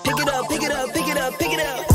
Pick it up, pick it up, pick it up, pick it up.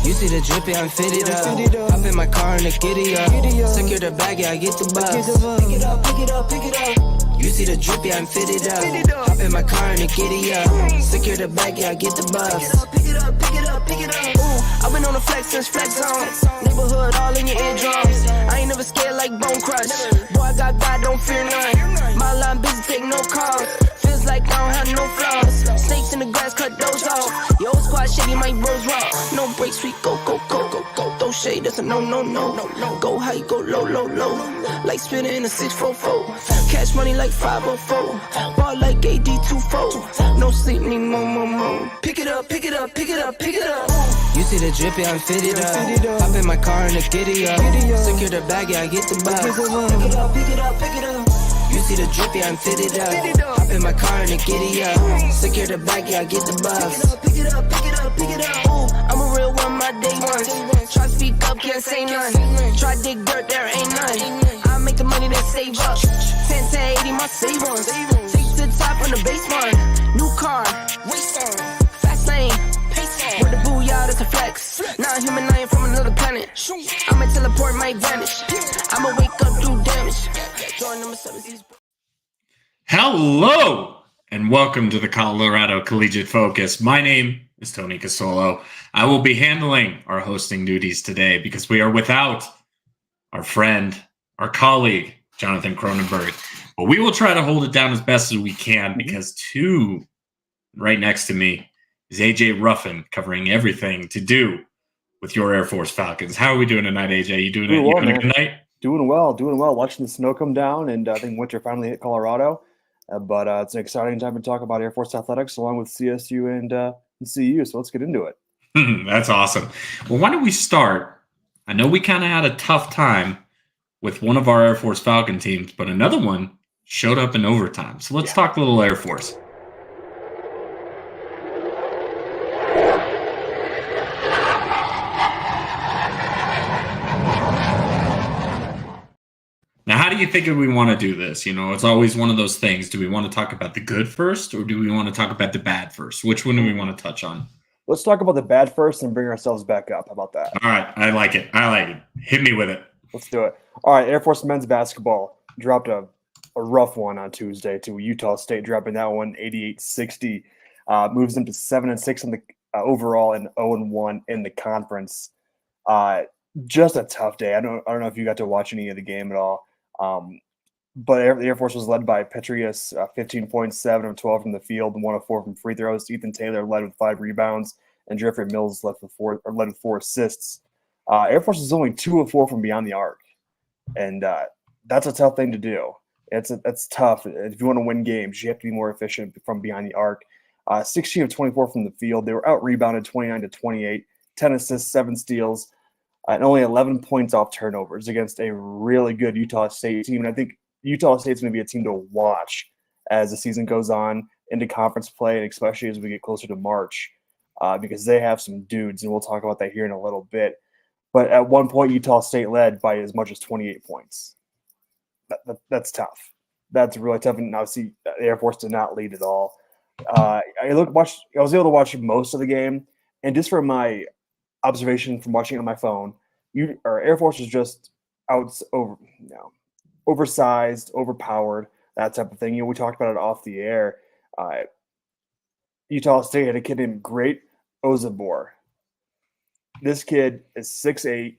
You see the drippy, I'm fitted up. Hop in my car and the giddy up. Secure the bag, yeah, I get the bus. Pick it up, pick it up, pick it up. You see the drippy, I'm fitted up. Hop in my car and the giddy up. Secure the bag, yeah, I get the bus. Pick it up, pick it up, pick it up. Ooh, I've been on the flex since flex zone. Neighborhood all in your eardrums. I ain't never scared like Bone Crush. Boy, I got God, don't fear none. My line busy, take no calls. Feels like I don't have no flaws. Snakes in the grass, cut those off. Yo, squad shady, my bros raw. No breaks, we go, go, go, go, go. Throw shade, that's a no, no, no, no, no. Go high, go low, low, low. Like spinning in a 644. Cash money like 504. Ball like AD24. No sleep, need more, more, more. Pick it up, pick it up, pick it up, pick it up. You see the drippy, I'm fitted up. Hop in my car and the giddy up. Secure the bag, yeah, I get the bus. Pick it up, pick it up, pick it up. You see the drippy, I'm fitted up. Hop in my car and the giddy up. Secure the bag, yeah, I get the bus. Pick it up, pick it up, pick it up. Ooh, I'm a real one, my day ones. Try to speak up, can't say none. Try to dig dirt, there ain't none. I make the money that save up. 10 to 80, my save ones. Take to the top on the base one. New car, race on. Fast lane, pace on. With the booyah, that's a flex. Not human, I ain't from another planet. I'ma teleport my advantage. I'ma wake up, do damage. Hello, and welcome to the Colorado Collegiate Focus. My name is Tony Casolo. I will be handling our hosting duties today because we are without our friend, our colleague, Jonathan Cronenberg. But we will try to hold it down as best as we can because right next to me is AJ Ruffin covering everything to do with your Air Force Falcons. How are we doing tonight, AJ? You doing a good night? Doing well. Watching the snow come down, and I think winter finally hit Colorado. But it's an exciting time to talk about Air Force athletics along with CSU and CU. So let's get into it. That's awesome. Well, why don't we start? I know we kind of had a tough time with one of our Air Force Falcon teams, but another one showed up in overtime. So let's talk a little Air Force. Now, how do you think we want to do this? You know, it's always one of those things. Do we want to talk about the good first, or do we want to talk about the bad first? Which one do we want to touch on? Let's talk about the bad first and bring ourselves back up. How about that? All right. I like it. Hit me with it. Let's do it. All right. Air Force men's basketball dropped a rough one on Tuesday to Utah State, dropping that one 88-60. Moves them to 7-6 in the overall and 0-1 in the conference. Just a tough day. I don't know if you got to watch any of the game at all. But the Air Force was led by Petrius, 15 points, 7 of 12 from the field, and 1 of 4 from free throws. Ethan Taylor led with 5 rebounds, and Jeffrey Mills led with 4 assists. Air Force is only 2 of 4 from beyond the arc, and that's a tough thing to do. It's tough. If you want to win games, you have to be more efficient from behind the arc. 16 of 24 from the field. They were out-rebounded 29-28, 10 assists, 7 steals, and only 11 points off turnovers against a really good Utah State team. And I think Utah State's going to be a team to watch as the season goes on into conference play, and especially as we get closer to March, because they have some dudes, and we'll talk about that here in a little bit. But at one point, Utah State led by as much as 28 points. That's tough. That's really tough. And obviously, the Air Force did not lead at all. I was able to watch most of the game, and just from my observation from watching it on my phone, Air Force was just oversized, overpowered, that type of thing. We talked about it off the air. Utah State had a kid named Great Ozabor. This kid is 6'8",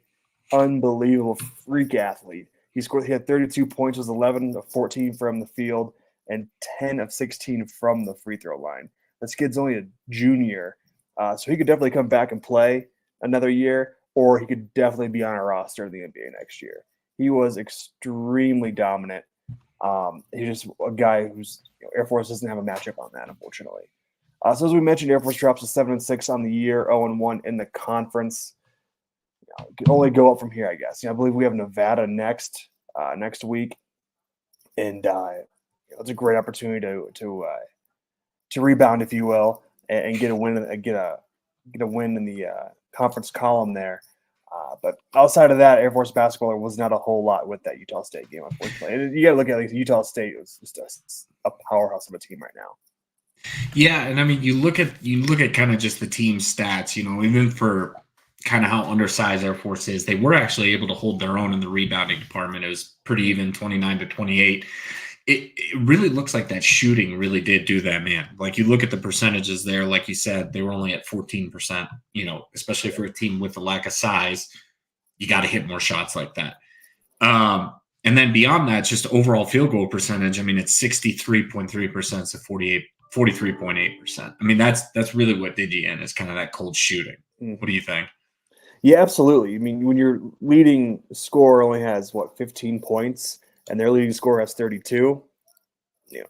unbelievable freak athlete. He had 32 points, was 11 of 14 from the field, and 10 of 16 from the free throw line. This kid's only a junior, so he could definitely come back and play another year, or he could definitely be on a roster in the NBA next year. He was extremely dominant. He's just a guy who's Air Force doesn't have a matchup on that, unfortunately. So as we mentioned, Air Force drops to 7-6 on the year, 0-1 in the conference. It can only go up from here, I guess. I believe we have Nevada next week, and it's a great opportunity to rebound, if you will, and get a win in the conference column there. But outside of that, Air Force basketball was not a whole lot with that Utah State game, unfortunately. And you got to look at Utah State was just a powerhouse of a team right now. Yeah, and I mean, you look at kind of just the team stats. Even for kind of how undersized Air Force is, they were actually able to hold their own in the rebounding department. It was pretty even, 29-28. It really looks like that shooting really did do that, man. Like you look at the percentages there, like you said, they were only at 14%. Especially for a team with a lack of size, you got to hit more shots like that. And then beyond that, just overall field goal percentage. I mean, it's 63.3% to 43.8%. I mean, that's really what did you in is kind of that cold shooting. What do you think? Yeah, absolutely. I mean, when your leading scorer only has 15 points, and their leading scorer has 32,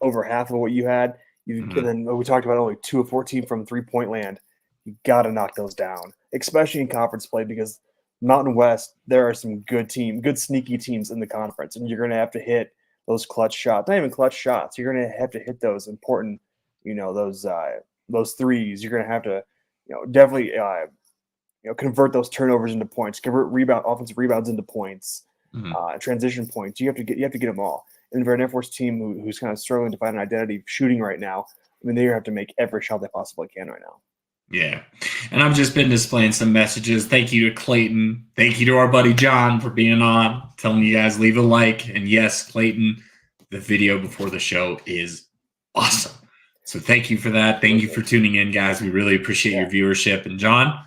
over half of what you had. And then we talked about only 2 of 14 from 3-point land. You got to knock those down, especially in conference play, because Mountain West, there are some good sneaky teams in the conference, and you're going to have to hit those clutch shots. Not even clutch shots. You're going to have to hit those important, those threes. You're going to have to, definitely, convert those turnovers into points, convert offensive rebounds into points, transition points. You have to get them all. And for an Air Force team who's kind of struggling to find an identity shooting right now, I mean, they have to make every shot they possibly can right now. Yeah. And I've just been displaying some messages. Thank you to Clayton. Thank you to our buddy John for being on, telling you guys leave a like. And yes, Clayton, the video before the show is awesome. So thank you for that. Thank you for tuning in, guys. We really appreciate your viewership. And John,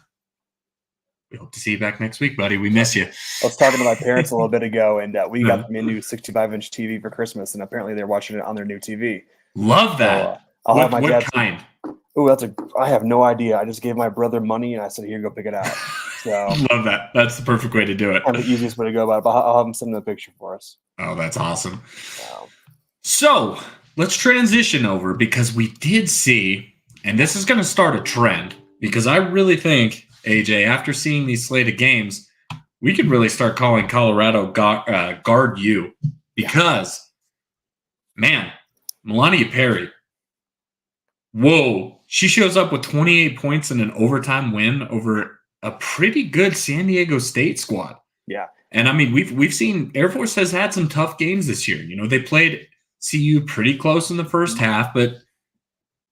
we hope to see you back next week, buddy. We miss you. I was talking to my parents a little bit ago, and we got them a new 65-inch TV for Christmas, and apparently they're watching it on their new TV. Love that. So, have my dad. What kind? Oh, I have no idea. I just gave my brother money, and I said, "Here, go pick it out." So love that. That's the perfect way to do it. Kind of the easiest way to go about it. But I'll have him send the picture for us. Oh, that's awesome. So let's transition over, because we did see, and this is going to start a trend, because I really think, AJ, after seeing these slate of games, we could really start calling Colorado guard you, because, man, Melania Perry, whoa, she shows up with 28 points in an overtime win over a pretty good San Diego State squad. Yeah. And, I mean, we've seen Air Force has had some tough games this year. They played CU pretty close in the first half, but,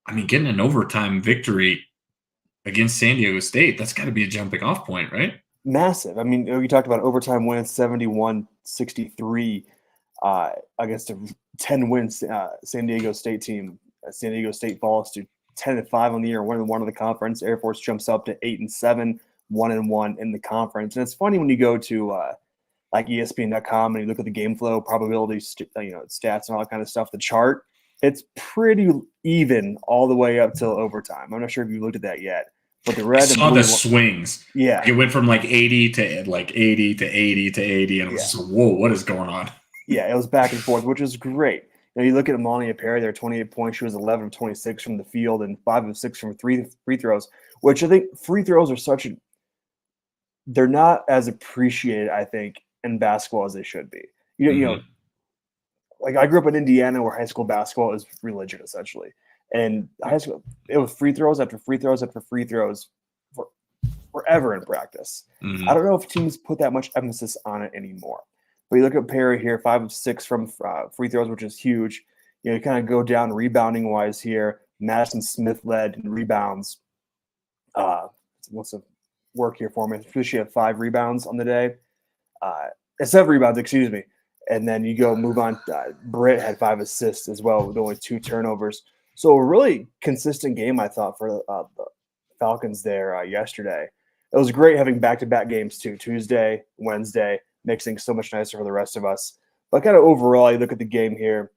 I mean, getting an overtime victory against San Diego State, that's got to be a jumping off point, right? Massive. I mean, you talked about overtime wins, 71-63 against a 10-win San Diego State team. San Diego State falls to 10-5 on the year, 1-1 in the conference. Air Force jumps up to 8-7, 1-1 in the conference. And it's funny when you go to like ESPN.com and you look at the game flow, probability, stats, and all that kind of stuff. The chart, it's pretty even all the way up till overtime. I'm not sure if you looked at that yet, but the red. I saw the swings. Yeah, it went from like 80 to like 80 to 80 to 80, and it was just, whoa, what is going on? Yeah, it was back and forth, which is great. You look at Melania Perry, there 28 points. She was 11 of 26 from the field and 5 of 6 from free throws, which I think free throws are they're not as appreciated, I think, in basketball as they should be. You know, like I grew up in Indiana where high school basketball is religion essentially. And high school, it was free throws after free throws after free throws forever in practice. I don't know if teams put that much emphasis on it anymore. But you look at Perry here, 5 of 6 from free throws, which is huge. You kind of go down rebounding wise here. Madison Smith led in rebounds. What's the work here for me? She had 5 rebounds on the day. 7 rebounds, excuse me. And then you move on. Britt had 5 assists as well with only 2 turnovers. So a really consistent game, I thought, for the Falcons there yesterday. It was great having back-to-back games too, Tuesday, Wednesday. Makes things so much nicer for the rest of us. But kind of overall, you look at the game here,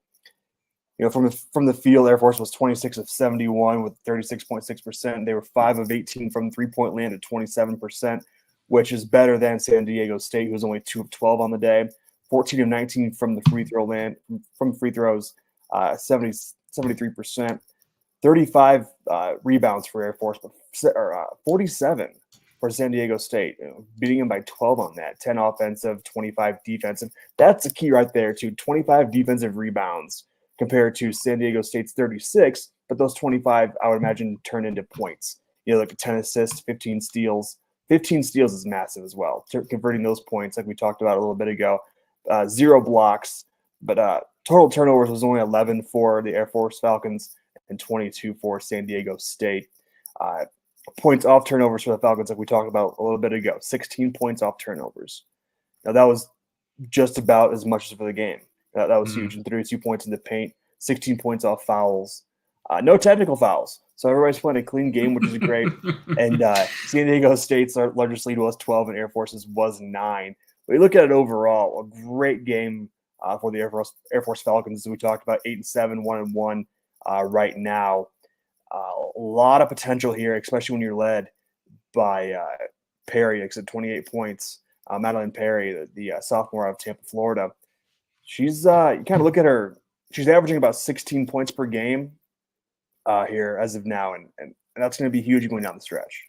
from the field, Air Force was 26 of 71 with 36.6%. They were 5 of 18 from 3-point land at 27%, which is better than San Diego State, who was only 2 of 12 on the day. 14 of 19 from the free throw land, from free throws, 73%. 35 rebounds for Air Force, but 47 for San Diego State, beating them by 12 on that. 10 offensive, 25 defensive. That's the key right there, too. 25 defensive rebounds compared to San Diego State's 36, but those 25, I would imagine, turn into points. Like 10 assists, 15 steals. 15 steals is massive as well. Converting those points, like we talked about a little bit ago. 0 blocks, but total turnovers was only 11 for the Air Force Falcons, and 22 for San Diego State. Points off turnovers for the Falcons, like we talked about a little bit ago, 16 points off turnovers. Now, that was just about as much as for the game. That was huge. And 32 points in the paint, 16 points off fouls. No technical fouls. So everybody's playing a clean game, which is great. And San Diego State's largest lead was 12 and Air Force's was 9. But you look at it overall, a great game for the Air Force Falcons. As we talked about, 8-7, 1-1 right now. A lot of potential here, especially when you're led by Perry, at 28 points. Madeline Perry, the sophomore out of Tampa, Florida. She's you kind of look at her. She's averaging about 16 points per game here as of now, and that's going to be huge going down the stretch.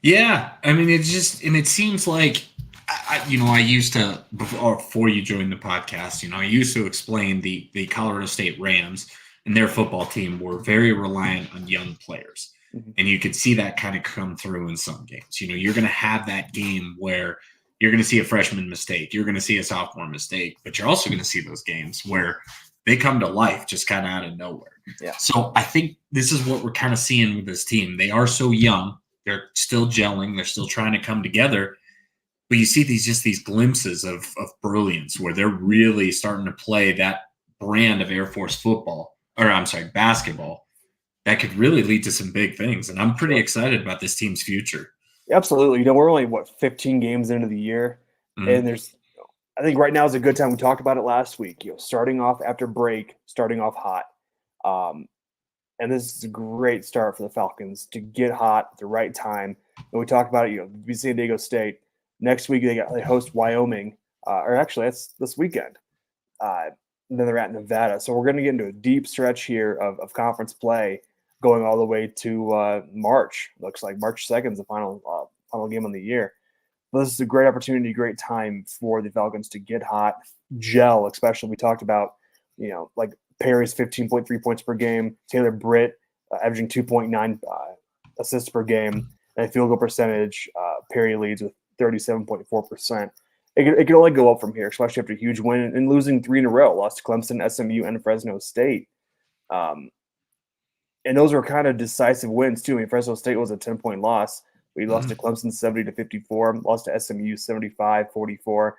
Yeah, I mean, it seems like I used to before you joined the podcast. I used to explain the Colorado State Rams and their football team were very reliant on young players. Mm-hmm. And you could see that kind of come through in some games. You're going to have that game where you're going to see a freshman mistake. You're going to see a sophomore mistake. But you're also going to see those games where they come to life just kind of out of nowhere. Yeah. So I think this is what we're kind of seeing with this team. They are so young. They're still gelling. They're still trying to come together. But you see these glimpses of brilliance where they're really starting to play that brand of Air Force basketball that could really lead to some big things. And I'm pretty excited about this team's future. Absolutely. We're only, 15 games into the year. Mm-hmm. And I think right now is a good time. We talked about it last week, starting off after break, starting off hot. And this is a great start for the Falcons to get hot at the right time. And we talked about it, beat San Diego State. Next week, they host Wyoming, or actually that's this weekend. And then they're at Nevada. So we're going to get into a deep stretch here of conference play going all the way to March. Looks like March 2nd is the final game of the year. But this is a great opportunity, great time for the Falcons to get hot, gel, especially. We talked about, like Perry's 15.3 points per game, Taylor Britt averaging 2.9 assists per game, and field goal percentage. Perry leads with 37.4%. It can only go up from here, especially after a huge win and losing 3 in a row. Lost to Clemson, SMU, and Fresno State. And those were kind of decisive wins, too. I mean, Fresno State was a 10-point loss. We lost to Clemson 70-54, lost to SMU 75-44,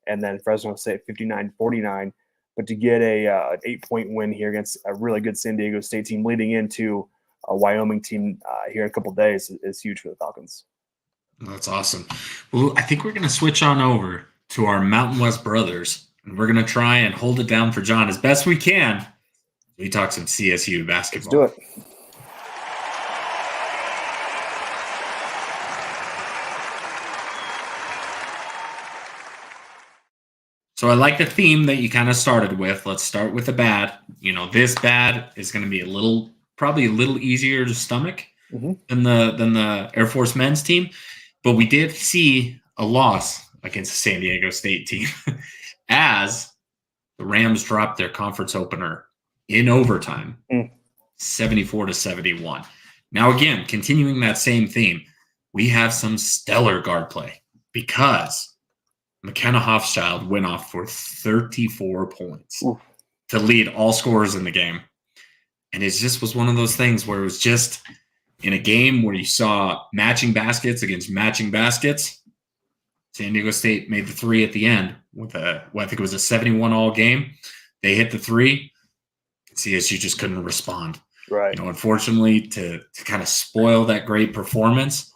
and then Fresno State 59-49. But to get an 8-point win here against a really good San Diego State team leading into a Wyoming team here in a couple of days is huge for the Falcons. That's awesome. Well, I think we're going to switch on over to our Mountain West brothers, and we're going to try and hold it down for John as best we can. We talk some CSU basketball. Let's do it. So I like the theme that you kind of started with. Let's start with the bad. This bad is going to be probably a little easier to stomach than the Air Force men's team. But we did see a loss against the San Diego State team as the Rams dropped their conference opener in overtime, 74-71. Now, again, continuing that same theme, we have some stellar guard play because McKenna Hofschild went off for 34 points to lead all scorers in the game. And it just was one of those things where it was just in a game where you saw matching baskets against matching baskets. San Diego State made the three at the end with I think it was a 71-all game. They hit the three. CSU just couldn't respond. Right. Unfortunately, to kind of spoil that great performance.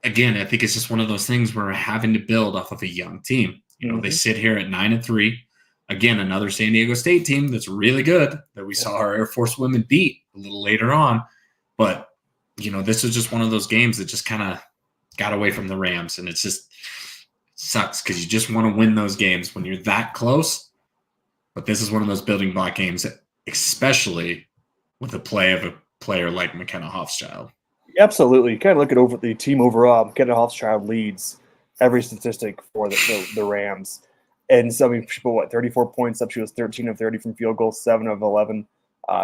Again, I think it's just one of those things where we're having to build off of a young team. They sit here at 9-3. Again, another San Diego State team that's really good that we saw our Air Force women beat a little later on. But, this is just one of those games that just kind of got away from the Rams. And it's just sucks because you just want to win those games when you're that close. But this is one of those building block games, especially with the play of a player like McKenna Hofschild. Absolutely. You kind of look at the team overall. McKenna Hofschild leads every statistic for the Rams. And so, she put, 34 points up. She was 13 of 30 from field goals, 7 of 11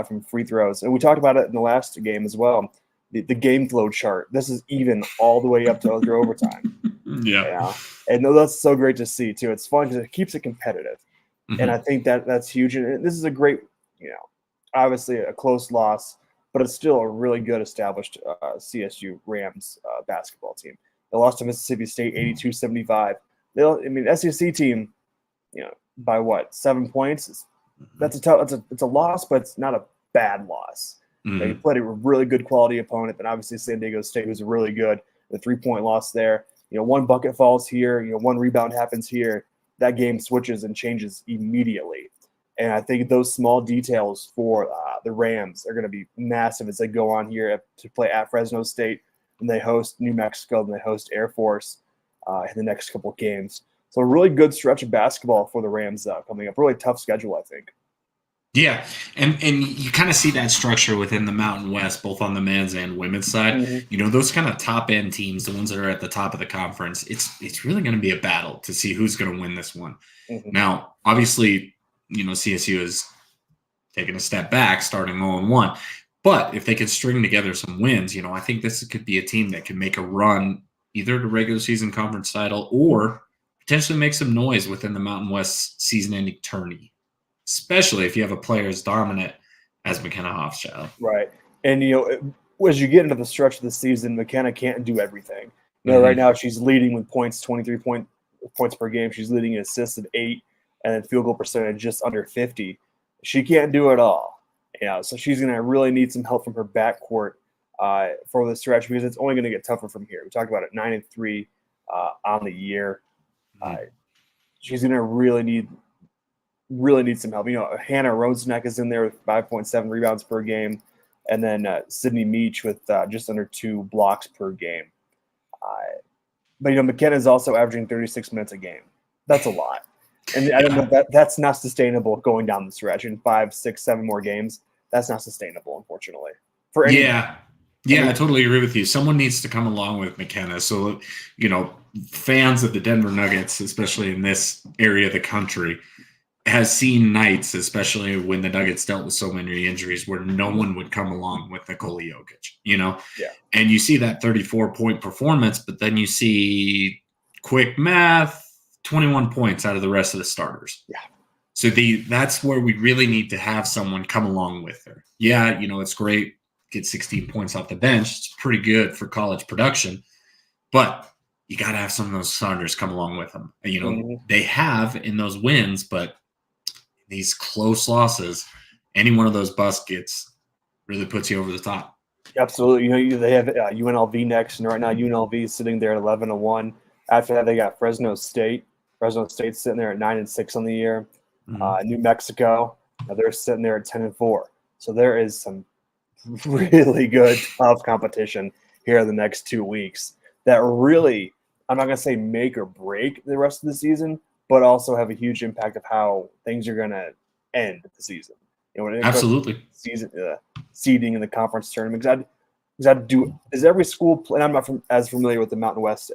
from free throws. And we talked about it in the last game as well. The game flow chart. This is even all the way up to overtime. Yeah. And that's so great to see, too. It's fun because it keeps it competitive. Mm-hmm. And I think that's huge. And this is a great, obviously a close loss, but it's still a really good established CSU Rams basketball team. They lost to Mississippi State 82-75. SEC team, by what, 7 points? That's it's a loss, but it's not a bad loss. They played a really good quality opponent, and obviously San Diego State was really good. The 3-point loss there. One bucket falls here. One rebound happens here. That game switches and changes immediately. And I think those small details for the Rams are going to be massive as they go on here to play at Fresno State, and they host New Mexico, and they host Air Force in the next couple of games. So a really good stretch of basketball for the Rams coming up. Really tough schedule, I think. Yeah, and you kind of see that structure within the Mountain West, both on the men's and women's side. Those kind of top-end teams, the ones that are at the top of the conference, it's really going to be a battle to see who's going to win this one. Now, obviously, CSU is taking a step back, starting 0-1. But if they can string together some wins, I think this could be a team that can make a run either to regular season conference title or potentially make some noise within the Mountain West season-ending tourney, especially if you have a player as dominant as McKenna Hofschild. Right. And, as you get into the stretch of the season, McKenna can't do everything. Right now she's leading with points, 23 points per game. She's leading in assists at 8 and then field goal percentage just under 50. She can't do it all. So she's going to really need some help from her backcourt for the stretch because it's only going to get tougher from here. We talked about it, 9-3 on the year. She's going to really need some help. Hannah Roseneck is in there with 5.7 rebounds per game, and then Sydney Meach with just under 2 blocks per game. But McKenna is also averaging 36 minutes a game. That's a lot, and I don't know that's not sustainable going down the stretch in 5, 6, 7 more games. That's not sustainable, unfortunately. For anyone. I totally agree with you. Someone needs to come along with McKenna. So, fans of the Denver Nuggets, especially in this area of the country, has seen nights, especially when the Nuggets dealt with so many injuries, where no one would come along with Nikola Jokic, Yeah. And you see that 34-point performance, but then you see quick math, 21 points out of the rest of the starters. Yeah. So that's where we really need to have someone come along with her. Yeah, it's great. Get 16 points off the bench. It's pretty good for college production, but you got to have some of those starters come along with them. They have in those wins, but these close losses, any one of those buckets really puts you over the top. Absolutely. They have UNLV next, and right now UNLV is sitting there at 11-1. After that, they got Fresno State. Fresno State's sitting there at 9-6 on the year. New Mexico, they're sitting there at 10-4. So there is some really good tough competition here in the next 2 weeks that really, I'm not going to say make or break the rest of the season, but also have a huge impact of how things are going to end the season. Absolutely. Seeding in the conference tournament. Does every school play? And I'm not as familiar with the Mountain West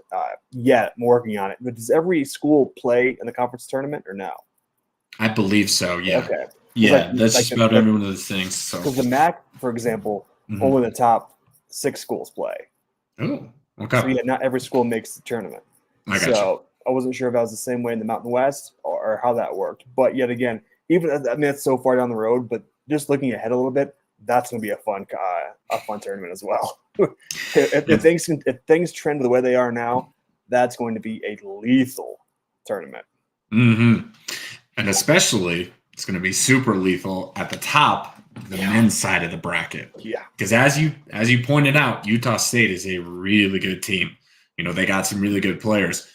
yet. I'm working on it. But does every school play in the conference tournament or no? I believe so. Yeah. Okay. Yeah, that's just about every one of those things. So, because the MAC, for example, only the top 6 schools play. Oh, okay. So not every school makes the tournament. I got you. I wasn't sure if that was the same way in the Mountain West or how that worked. But yet again, it's so far down the road. But just looking ahead a little bit, that's going to be a fun tournament as well. if things trend the way they are now, that's going to be a lethal tournament. And especially, it's going to be super lethal at the top, the men's side of the bracket. Yeah. Because as you pointed out, Utah State is a really good team. They got some really good players.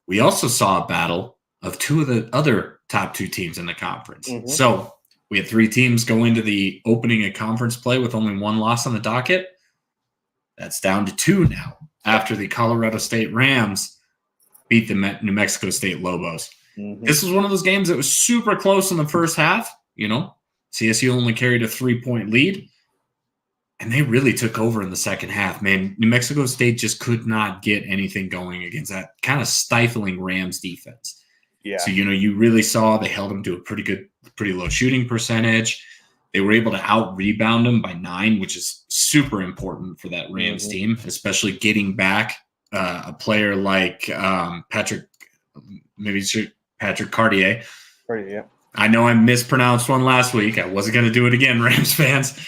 We also saw a battle of 2 of the other top 2 teams in the conference. So we had 3 teams go into the opening of conference play with only 1 loss on the docket. That's down to 2 now after the Colorado State Rams beat the New Mexico State Lobos. This was one of those games that was super close in the first half. CSU only carried a 3-point lead, and they really took over in the second half. Man, New Mexico State just could not get anything going against that kind of stifling Rams defense. Yeah. So, you really saw they held them to a pretty low shooting percentage. They were able to out-rebound them by 9, which is super important for that Rams team, especially getting back a player like Patrick Cartier. I know I mispronounced one last week. I wasn't going to do it again, Rams fans.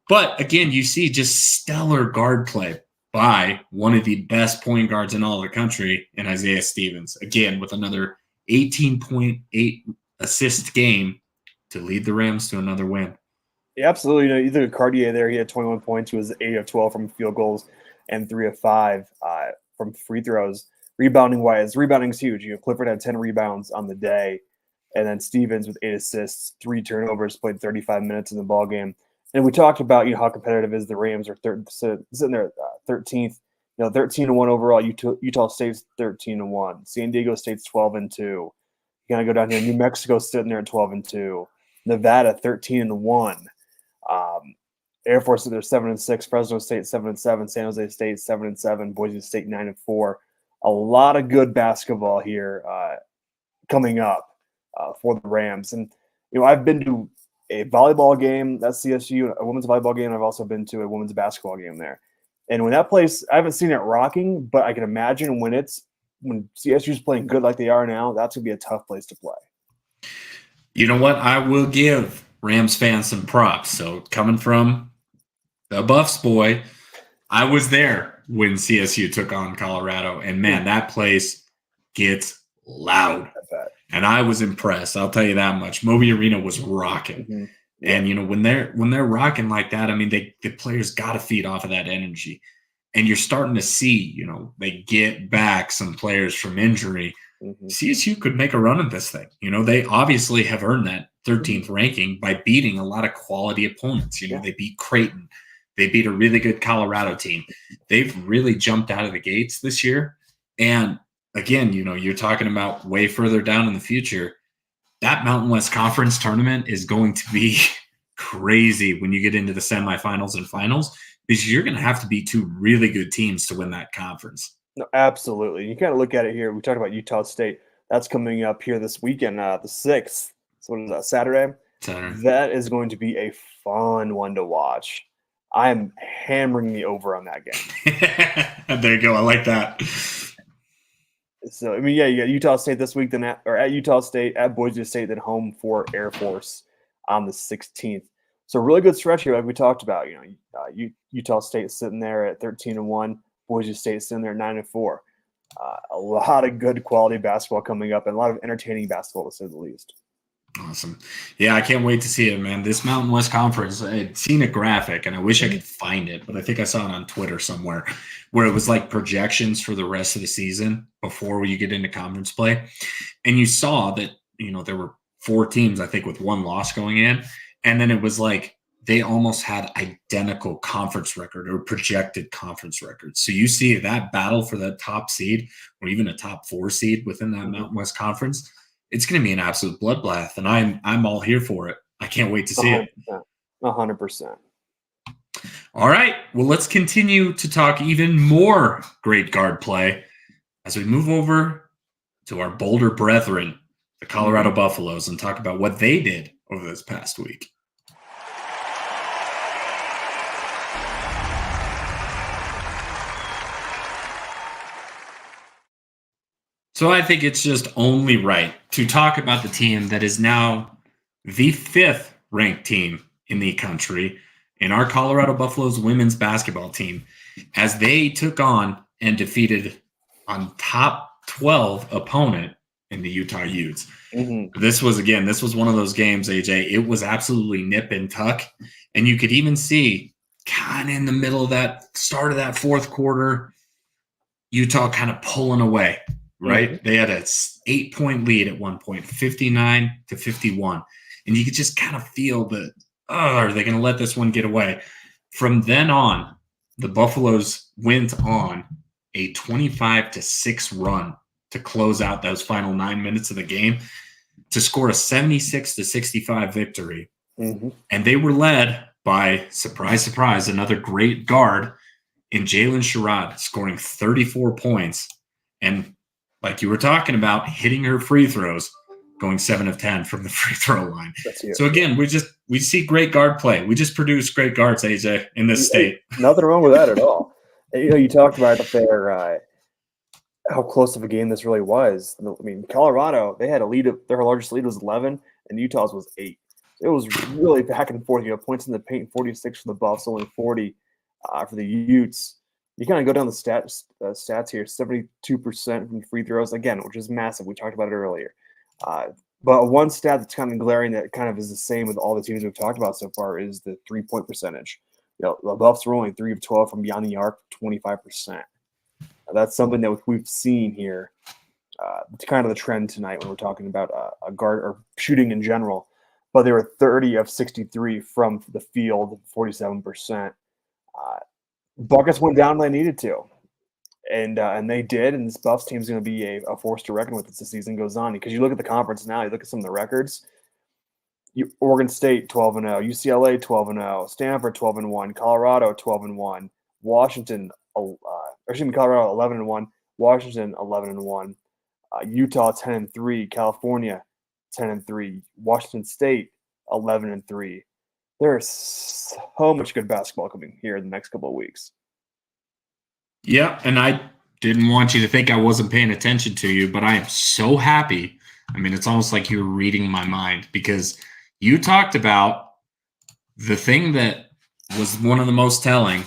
But again, you see just stellar guard play by one of the best point guards in all the country in Isaiah Stevens. Again, with another 18.8 assist game to lead the Rams to another win. Yeah, absolutely. You know, either Cartier there, he had 21 points. He was 8 of 12 from field goals and 3 of 5 from free throws. Rebounding-wise, rebounding is huge. You know, Clifford had 10 rebounds on the day, and then Stevens with 8 assists, 3 turnovers, played 35 minutes in the ball game. And we talked about, you know, how competitive is the Rams are sitting there 13th, you know, 13-1 overall. Utah State's 13-1. San Diego State's 12-2. You gotta go down here. New Mexico sitting there at 12-2. Nevada 13-1. Air Force they're 7-6. Fresno State 7-7. San Jose State 7-7. Boise State 9-4. A lot of good basketball here coming up for the Rams. And you know, I've been to a volleyball game at CSU, a women's volleyball game. I've also been to a women's basketball game there. And when that place, I haven't seen it rocking, but I can imagine when CSU's playing good like they are now, that's gonna be a tough place to play. You know what? I will give Rams fans some props. So coming from the Buffs boy, I was there when CSU took on Colorado, and man, that place gets loud. And I was impressed. I'll tell you that much. Moby Arena was rocking. Mm-hmm. And you know, when they're rocking like that, I mean, the players got to feed off of that energy. And you're starting to see, you know, they get back some players from injury. Mm-hmm. CSU could make a run at this thing. You know, they obviously have earned that 13th ranking by beating a lot of quality opponents. You know, they beat Creighton. They beat a really good Colorado team. They've really jumped out of the gates this year. And again, you know, you're talking about way further down in the future. That Mountain West Conference tournament is going to be crazy when you get into the semifinals and finals, because you're going to have to beat 2 really good teams to win that conference. No, absolutely. You kind of look at it here. We talked about Utah State. That's coming up here this weekend, the 6th. So what is that, Saturday? That is going to be a fun one to watch. I'm hammering the over on that game. There you go. I like that. So, I mean, yeah, you got Utah State this week, then at Utah State, at Boise State, then home for Air Force on the 16th. So, really good stretch here, like we talked about. You know, Utah State sitting there at 13-1, Boise State sitting there at 9-4. A lot of good quality basketball coming up, and a lot of entertaining basketball, to say the least. Awesome. Yeah, I can't wait to see it, man. This Mountain West Conference, I'd seen a graphic, and I wish I could find it, but I think I saw it on Twitter somewhere, where it was like projections for the rest of the season before you get into conference play. And you saw that, you know, there were 4 teams, I think, with 1 loss going in. And then it was like they almost had identical conference record or projected conference records. So you see that battle for that top seed or even a top 4 seed within that Mountain West Conference. It's going to be an absolute bloodbath, and I'm all here for it. I can't wait to see 100%, it. 100%. All right. Well, let's continue to talk even more great guard play as we move over to our bolder brethren, the Colorado Buffaloes, and talk about what they did over this past week. So I think it's just only right to talk about the team that is now the 5th ranked team in the country, in our Colorado Buffaloes women's basketball team, as they took on and defeated on top 12 opponent in the Utah Utes. Mm-hmm. This was one of those games, AJ. It was absolutely nip and tuck. And you could even see kind of in the middle of that start of that 4th quarter, Utah kind of pulling away. Right? Mm-hmm. They had an 8-point lead at one point, 59-51. And you could just kind of feel that, are they going to let this one get away? From then on, the Buffaloes went on a 25-6 run to close out those final 9 minutes of the game to score a 76-65 victory. Mm-hmm. And they were led by, surprise, surprise, another great guard in Jalen Sherrod, scoring 34 points. And like you were talking about, hitting her free throws, going 7 of 10 from the free throw line. So again, we see great guard play. We just produce great guards, AJ, in this state. Nothing wrong with that at all. You know, you talked about up there how close of a game this really was. I mean, Colorado, they had a lead. Their largest lead was 11, and Utah's was 8. It was really back and forth. Points in the paint, 46 for the Buffs, only 40 for the Utes. You kind of go down the stats here, 72% from free throws, again, which is massive. We talked about it earlier. But one stat that's kind of glaring that kind of is the same with all the teams we've talked about so far is the three-point percentage. The Buffs were only 3 of 12 from beyond the arc, 25%. That's something that we've seen here. It's kind of the trend tonight when we're talking about a guard or shooting in general. But they were 30 of 63 from the field, 47%. Buckets went down when they needed to. And they did, and this Buffs team is going to be a force to reckon with as the season goes on. Because you look at the conference now, you look at some of the records. Oregon State 12-0, UCLA 12-0, Stanford 12-1, Colorado 12-1, Washington, Colorado 11-1, Washington 11-1, Utah 10-3, California 10-3, Washington State 11-3. There's so much good basketball coming here in the next couple of weeks. Yeah, and I didn't want you to think I wasn't paying attention to you, but I am so happy. I mean, it's almost like you were reading my mind because you talked about the thing that was one of the most telling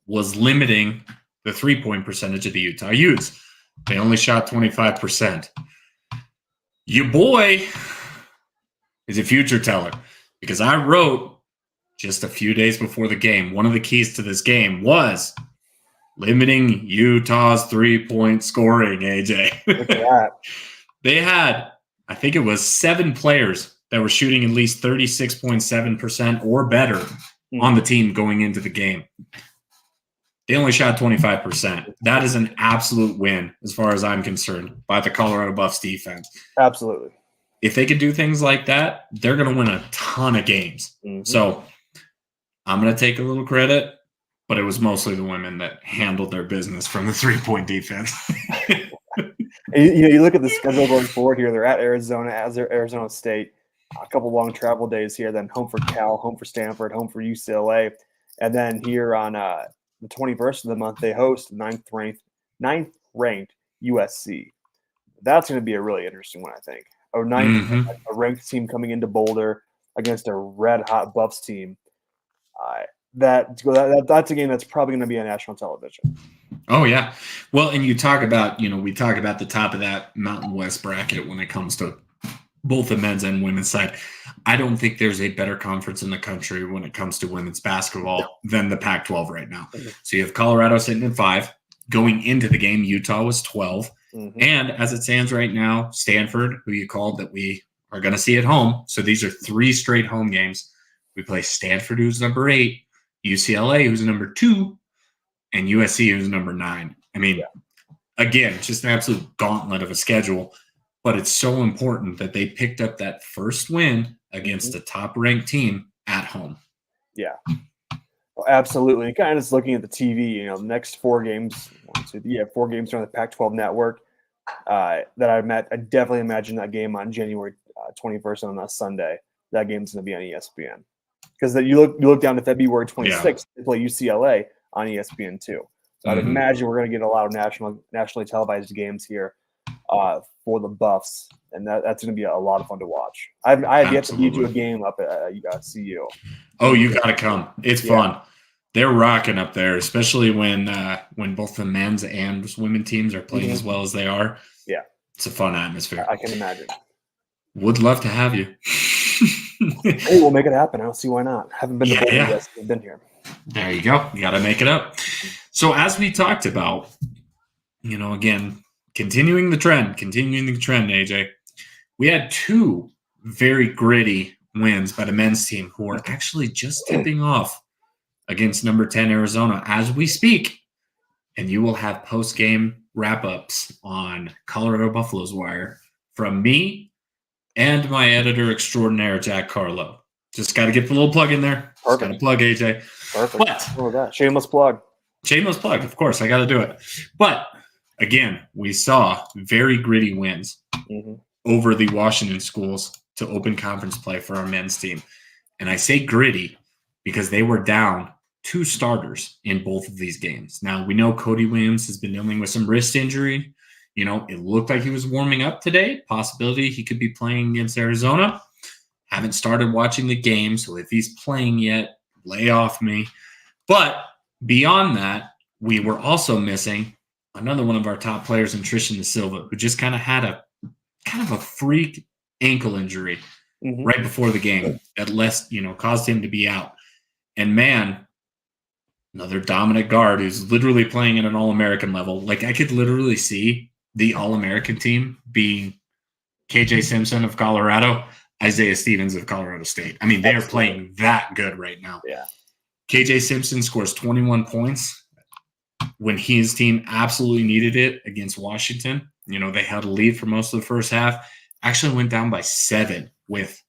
was limiting the three-point percentage of the Utah Utes. They only shot 25%. Your boy is a future teller because I wrote just a few days before the game, one of the keys to this game was limiting Utah's three-point scoring, AJ. Look at that. They had, I think it was 7 players that were shooting at least 36.7% or better on the team going into the game. They only shot 25%. That is an absolute win, as far as I'm concerned, by the Colorado Buffs defense. Absolutely. If they could do things like that, they're going to win a ton of games. Mm-hmm. So I'm going to take a little credit, but it was mostly the women that handled their business from the three-point defense. You look at the schedule going forward here. They're at Arizona, as they're Arizona State. A couple long travel days here, then home for Cal, home for Stanford, home for UCLA. And then here on the 21st of the month, they host ninth-ranked USC. That's going to be a really interesting one, I think. A ranked team coming into Boulder against a red-hot Buffs team. That's a game that's probably going to be on national television. Oh, yeah. Well, and you talk about, we talk about the top of that Mountain West bracket when it comes to both the men's and women's side. I don't think there's a better conference in the country when it comes to women's basketball than the Pac-12 right now. Mm-hmm. So you have Colorado sitting at 5. Going into the game, Utah was 12. Mm-hmm. And as it stands right now, Stanford, who you called that we are going to see at home. So these are 3 straight home games. We play Stanford, who's number 8, UCLA, who's number 2, and USC, who's number 9. I mean, again, just an absolute gauntlet of a schedule. But it's so important that they picked up that first win against the top-ranked team at home. Yeah, well, absolutely. And kind of just looking at the TV, the next 4 games, 4 games on the Pac-12 network. That I definitely imagine that game on January 21st on a Sunday. That game's going to be on ESPN. Because you look down to February 26th, they play UCLA on ESPN too. So I'd imagine we're going to get a lot of nationally televised games here for the Buffs, and that's going to be a lot of fun to watch. I have yet to do a game up at CU. Oh, you got to come! It's fun. They're rocking up there, especially when both the men's and women teams are playing as well as they are. Yeah, it's a fun atmosphere. I can imagine. Would love to have you. Hey, we'll make it happen. I don't see why not. Haven't been to Boulder yet. I've been here. There you go. You got to make it up. So as we talked about, again, continuing the trend, AJ, we had 2 very gritty wins by the men's team who are actually just tipping off against number 10 Arizona as we speak. And you will have post-game wrap-ups on Colorado Buffalo's Wire from me and my editor extraordinaire, Jack Carlo. Just got to get the little plug in there. Just got to plug AJ. Perfect. But, shameless plug. Shameless plug. Of course, I got to do it. But, again, we saw very gritty wins over the Washington schools to open conference play for our men's team. And I say gritty because they were down 2 starters in both of these games. Now, we know Cody Williams has been dealing with some wrist injury. It looked like he was warming up today. Possibility he could be playing against Arizona. Haven't started watching the game, so if he's playing yet, lay off me. But beyond that, we were also missing another one of our top players in Tristan Da Silva, who just kind of had a freak ankle injury right before the game that caused him to be out. And man, another dominant guard who's literally playing at an All-American level. Like, I could literally see the All-American team being KJ Simpson of Colorado, Isaiah Stevens of Colorado State. I mean, they are playing that good right now. Yeah. KJ Simpson scores 21 points when his team absolutely needed it against Washington. They had a lead for most of the first half. Actually went down by 7 with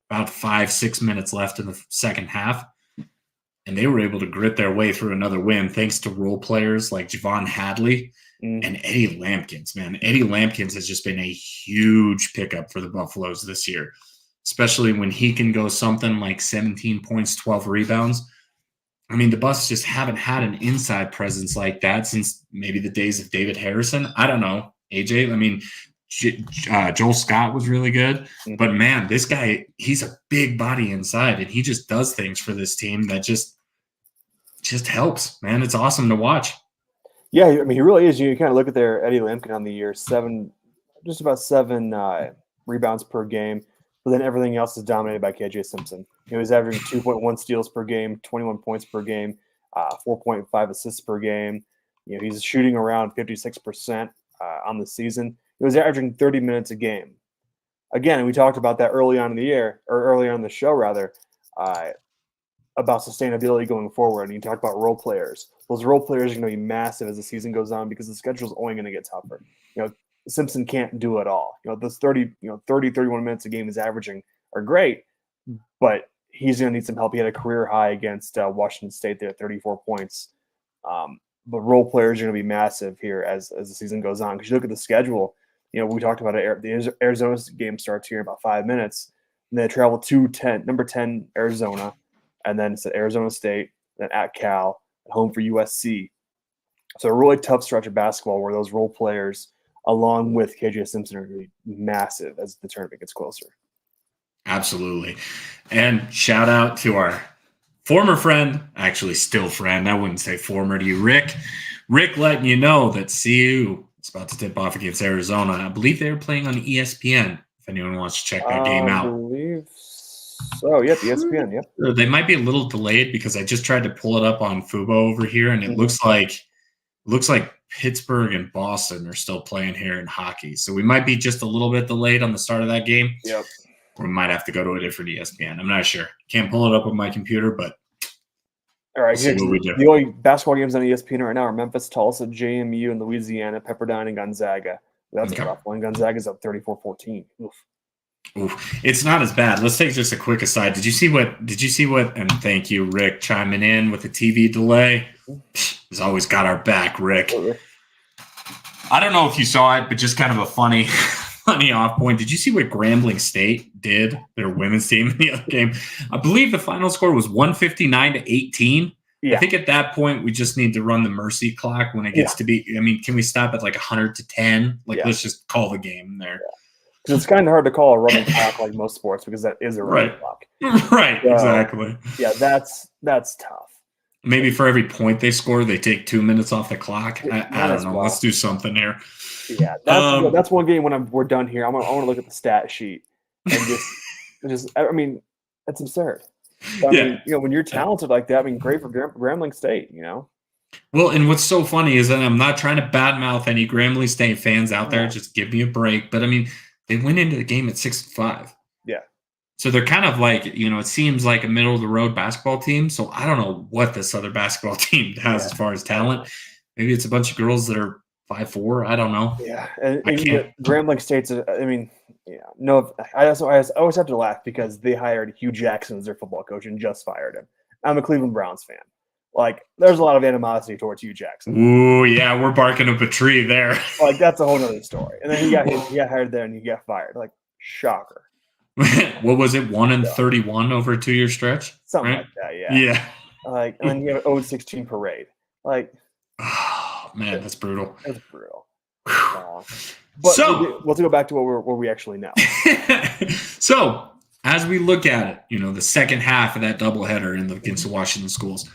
about 5-6 minutes left in the second half. And they were able to grit their way through another win thanks to role players like Javon Hadley and Eddie Lampkins. Man, Eddie Lampkins has just been a huge pickup for the Buffaloes this year, especially when he can go something like 17 points, 12 rebounds. I mean, the Buffs just haven't had an inside presence like that since maybe the days of David Harrison. I don't know, AJ. I mean, Joel Scott was really good. But, man, this guy, he's a big body inside, and he just does things for this team that just helps, man. It's awesome to watch. Yeah, I mean, he really is. You kind of look at their Eddie Lampkin on the year, just about 7 rebounds per game, but then everything else is dominated by KJ Simpson. He was averaging 2.1 steals per game, 21 points per game, 4.5 assists per game. He's shooting around 56% on the season. He was averaging 30 minutes a game. Again, we talked about that early on in the year, or early on in the show, rather, about sustainability going forward. And you talked about role players. Those role players are going to be massive as the season goes on because the schedule is only going to get tougher. Simpson can't do it all. Those 31 minutes a game he's averaging are great, but he's going to need some help. He had a career high against Washington State there at 34 points. But role players are going to be massive here as the season goes on. Because you look at the schedule, we talked about it. The Arizona game starts here in about 5 minutes. And they travel to number 10 Arizona, and then it's at Arizona State, then at Cal, at home for USC. So a really tough stretch of basketball where those role players, along with KJ Simpson, are going to be massive as the tournament gets closer. Absolutely. And shout out to our former friend, actually still friend, I wouldn't say former to you, Rick. Rick letting you know that CU is about to tip off against Arizona. I believe they were playing on ESPN, if anyone wants to check that game out. I believe so. Yep, ESPN, yep. They might be a little delayed because I just tried to pull it up on Fubo over here, and it looks like Pittsburgh and Boston are still playing here in hockey. So we might be just a little bit delayed on the start of that game. Yep. Or we might have to go to a different ESPN. I'm not sure. Can't pull it up on my computer, but all right. we'll see what we do. The only basketball games on ESPN right now are Memphis, Tulsa, JMU, and Louisiana, Pepperdine, and Gonzaga. That's a tough one. Gonzaga's up 34-14. Oof. It's not as bad. Let's take just a quick aside. Did you see what? And thank you, Rick, chiming in with the TV delay. He's always got our back, Rick. I don't know if you saw it, but just kind of a funny off point. Did you see what Grambling State did, their women's team in the other game? I believe the final score was 159-18. Yeah. I think at that point we just need to run the mercy clock when it gets to be. I mean, can we stop at like 100-10? Let's just call the game there. Because it's kind of hard to call a running clock like most sports because that is a running clock. Right, so, exactly. Yeah, that's tough. Maybe for every point they score, they take 2 minjust off the clock. I don't know. Well. Let's do something here. Yeah, that's one game when we're done here. I want to look at the stat sheet and just. I mean, that's absurd. I mean, when you're talented like that, I mean, great for Grambling State. Well, and what's so funny is that I'm not trying to badmouth any Grambling State fans out there. Just give me a break. But I mean, they went into the game at 6-5. Yeah. So they're kind of like, it seems like a middle of the road basketball team. So I don't know what this other basketball team has as far as talent. Maybe it's a bunch of girls that are 5'4". I don't know. Yeah, and Grambling State's. I mean, no. I always have to laugh because they hired Hugh Jackson as their football coach and just fired him. I'm a Cleveland Browns fan. Like, there's a lot of animosity towards Hugh Jackson. Ooh, yeah, we're barking up a tree there. Like, that's a whole other story. And then he got hired there and he got fired. Like, shocker. What was it? 1-31 over a 2-year stretch? Something like that, yeah. Yeah. Like, and then you have an 0-16 parade. Like, oh, man, that's brutal. That's brutal. But so let's go back to where we actually know. So as we look at it, the second half of that doubleheader against the Washington Schools,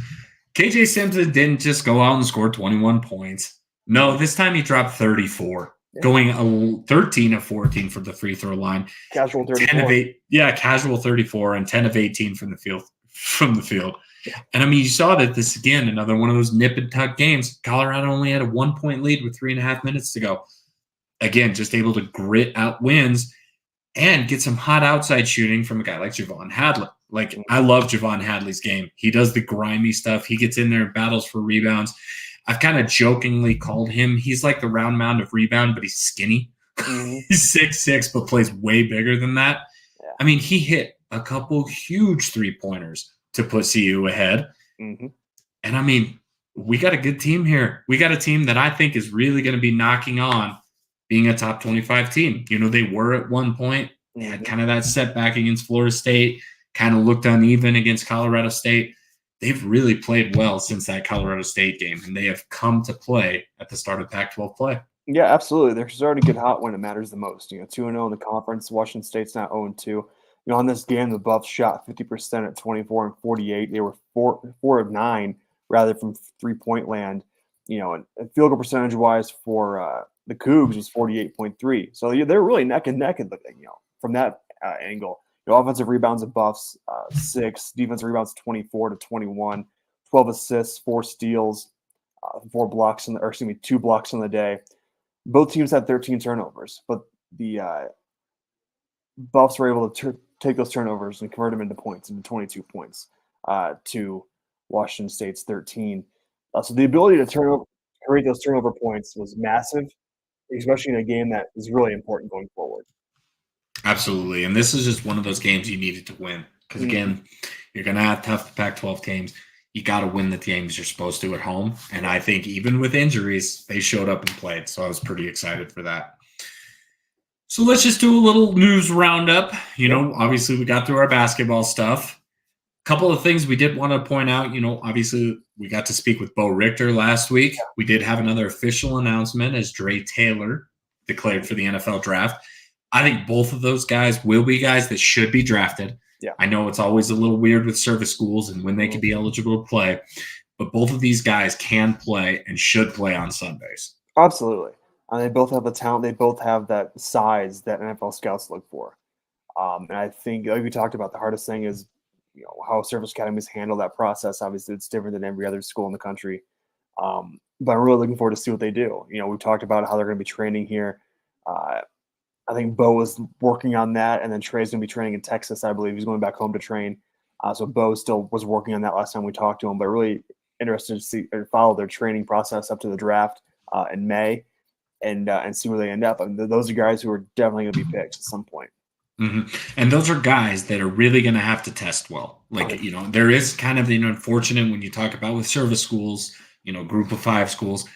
KJ Simpson didn't just go out and score 21 points. No, this time he dropped 34, going 13 of 14 from the free throw line. Casual 34. 10 of 8, casual 34 and 10 of 18 from the field. Yeah. And I mean, you saw that this again, another one of those nip and tuck games. Colorado only had a 1-point lead with 3.5 minutes to go. Again, just able to grit out wins and get some hot outside shooting from a guy like Javon Hadley. Like, I love Javon Hadley's game. He does the grimy stuff. He gets in there and battles for rebounds. I've kind of jokingly called him, he's like the round mound of rebound, but he's skinny. Mm-hmm. He's 6'6", but plays way bigger than that. Yeah. I mean, he hit a couple huge three-pointers to put CU ahead. Mm-hmm. And I mean, we got a good team here. We got a team that I think is really going to be knocking on being a top 25 team. They were at one point. They had kind of that setback against Florida State, kind of looked uneven against Colorado State. They've really played well since that Colorado State game, and they have come to play at the start of Pac-12 play. Yeah, absolutely. They're starting to get hot when it matters the most. 2-0 in the conference. Washington State's not 0-2. On this game, the Buffs shot 50% at 24 and 48. They were 4 of 9 rather from 3-point land. And field goal percentage wise for the Cougs was 48.3. So they're really neck and neck from that angle. Offensive rebounds of Buffs 6, defensive rebounds 24 to 21, 12 assists, 4 steals, 2 blocks on the day. Both teams had 13 turnovers, but the Buffs were able to take those turnovers and convert them into 22 points to Washington State's 13. So the ability to create those turnover points was massive, especially in a game that is really important going forward. Absolutely. And this is just one of those games you needed to win. Because, again, you're going to have tough Pac-12 teams. You got to win the games you're supposed to at home. And I think even with injuries, they showed up and played. So I was pretty excited for that. So let's just do a little news roundup. Obviously we got through our basketball stuff. A couple of things we did want to point out. Obviously we got to speak with Bo Richter last week. We did have another official announcement as Dre Taylor declared for the NFL draft. I think both of those guys will be guys that should be drafted. Yeah. I know it's always a little weird with service schools and when they can be eligible to play, but both of these guys can play and should play on Sundays. Absolutely. And they both have the talent. They both have that size that NFL scouts look for. And I think, like we talked about, the hardest thing is, how service academies handle that process. Obviously, it's different than every other school in the country. But I'm really looking forward to see what they do. We talked about how they're going to be training here. I think Bo was working on that, and then Trey's going to be training in Texas, I believe. He's going back home to train. So Bo still was working on that last time we talked to him, but really interested to see or follow their training process up to the draft in May and see where they end up. Those are guys who are definitely going to be picked at some point. Mm-hmm. And those are guys that are really going to have to test well. There is kind of unfortunate when you talk about with service schools, group of 5 schools,